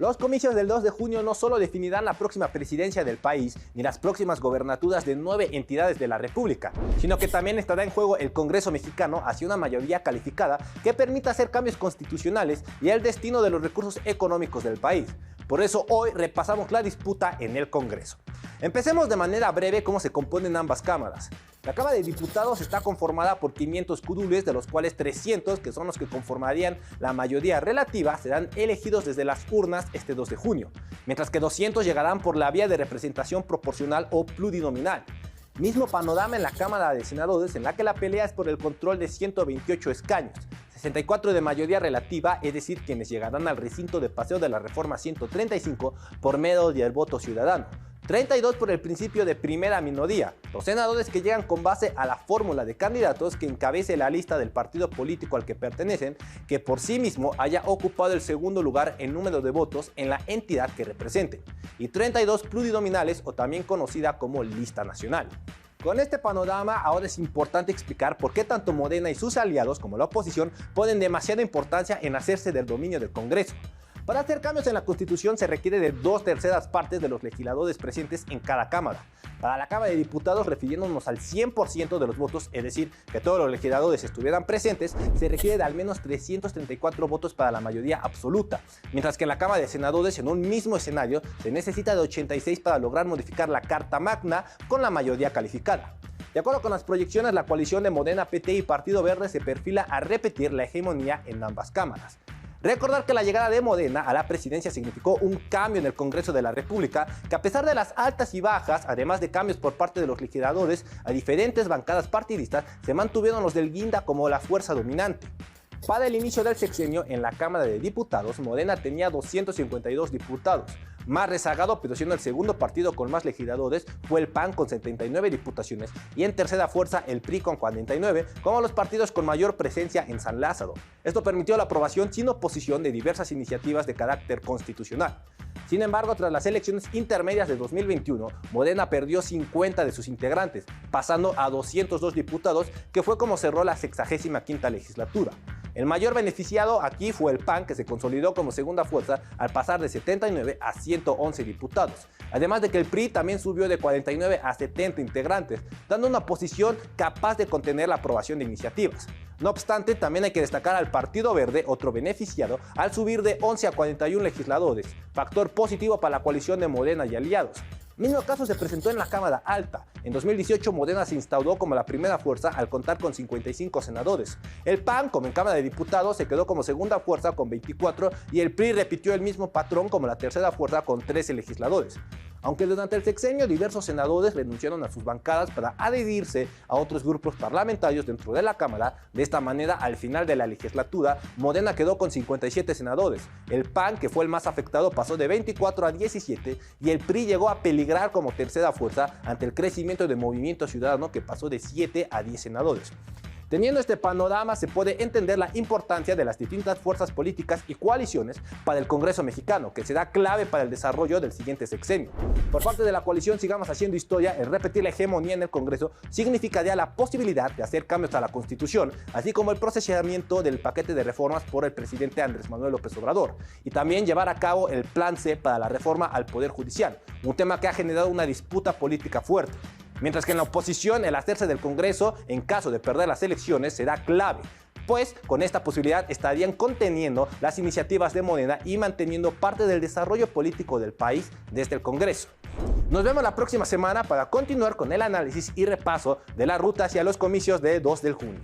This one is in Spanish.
Los comicios del 2 de junio no solo definirán la próxima presidencia del país ni las próximas gobernaturas de 9 entidades de la República, sino que también estará en juego el Congreso mexicano hacia una mayoría calificada que permita hacer cambios constitucionales y el destino de los recursos económicos del país. Por eso hoy repasamos la disputa en el Congreso. Empecemos de manera breve cómo se componen ambas cámaras. La Cámara de Diputados está conformada por 500 curules, de los cuales 300, que son los que conformarían la mayoría relativa, serán elegidos desde las urnas este 2 de junio, mientras que 200 llegarán por la vía de representación proporcional o plurinominal. Mismo panorama en la Cámara de Senadores, en la que la pelea es por el control de 128 escaños, 64 de mayoría relativa, es decir, quienes llegarán al recinto de paseo de la Reforma 135 por medio del voto ciudadano. 32 por el principio de primera minoría, los senadores que llegan con base a la fórmula de candidatos que encabece la lista del partido político al que pertenecen, que por sí mismo haya ocupado el segundo lugar en número de votos en la entidad que representen, y 32 plurinominales, o también conocida como lista nacional. Con este panorama, ahora es importante explicar por qué tanto Morena y sus aliados como la oposición ponen demasiada importancia en hacerse del dominio del Congreso. Para hacer cambios en la Constitución se requiere de 2/3 partes de los legisladores presentes en cada Cámara. Para la Cámara de Diputados, refiriéndonos al 100% de los votos, es decir, que todos los legisladores estuvieran presentes, se requiere de al menos 334 votos para la mayoría absoluta, mientras que en la Cámara de Senadores, en un mismo escenario, se necesita de 86 para lograr modificar la Carta Magna con la mayoría calificada. De acuerdo con las proyecciones, la coalición de Morena, PT y Partido Verde se perfila a repetir la hegemonía en ambas cámaras. Recordar que la llegada de Morena a la presidencia significó un cambio en el Congreso de la República, que a pesar de las altas y bajas, además de cambios por parte de los legisladores a diferentes bancadas partidistas, se mantuvieron los del Guinda como la fuerza dominante. Para el inicio del sexenio, en la Cámara de Diputados, Morena tenía 252 diputados. Más rezagado, pero siendo el segundo partido con más legisladores, fue el PAN con 79 diputaciones y en tercera fuerza el PRI con 49, como los partidos con mayor presencia en San Lázaro. Esto permitió la aprobación sin oposición de diversas iniciativas de carácter constitucional. Sin embargo, tras las elecciones intermedias de 2021, Morena perdió 50 de sus integrantes, pasando a 202 diputados, que fue como cerró la 65ª legislatura. El mayor beneficiado aquí fue el PAN, que se consolidó como segunda fuerza al pasar de 79 a 111 diputados. Además de que el PRI también subió de 49 a 70 integrantes, dando una posición capaz de contener la aprobación de iniciativas. No obstante, también hay que destacar al Partido Verde, otro beneficiado, al subir de 11 a 41 legisladores, factor positivo para la coalición de Morena y aliados. Mismo caso se presentó en la Cámara Alta. En 2018 Morena se instauró como la primera fuerza al contar con 55 senadores. El PAN, como en Cámara de Diputados, se quedó como segunda fuerza con 24 y el PRI repitió el mismo patrón como la tercera fuerza con 13 legisladores. Aunque durante el sexenio diversos senadores renunciaron a sus bancadas para adherirse a otros grupos parlamentarios dentro de la Cámara, de esta manera al final de la legislatura, Morena quedó con 57 senadores. El PAN, que fue el más afectado, pasó de 24 a 17 y el PRI llegó a peligrar como tercera fuerza ante el crecimiento de Movimiento Ciudadano, que pasó de 7 a 10 senadores. Teniendo este panorama, se puede entender la importancia de las distintas fuerzas políticas y coaliciones para el Congreso mexicano, que será clave para el desarrollo del siguiente sexenio. Por parte de la coalición Sigamos Haciendo Historia, el repetir la hegemonía en el Congreso significaría la posibilidad de hacer cambios a la Constitución, así como el procesamiento del paquete de reformas por el presidente Andrés Manuel López Obrador, y también llevar a cabo el Plan C para la reforma al Poder Judicial, un tema que ha generado una disputa política fuerte. Mientras que en la oposición, el hacerse del Congreso, en caso de perder las elecciones, será clave, pues con esta posibilidad estarían conteniendo las iniciativas de Morena y manteniendo parte del desarrollo político del país desde el Congreso. Nos vemos la próxima semana para continuar con el análisis y repaso de la ruta hacia los comicios de 2 de junio.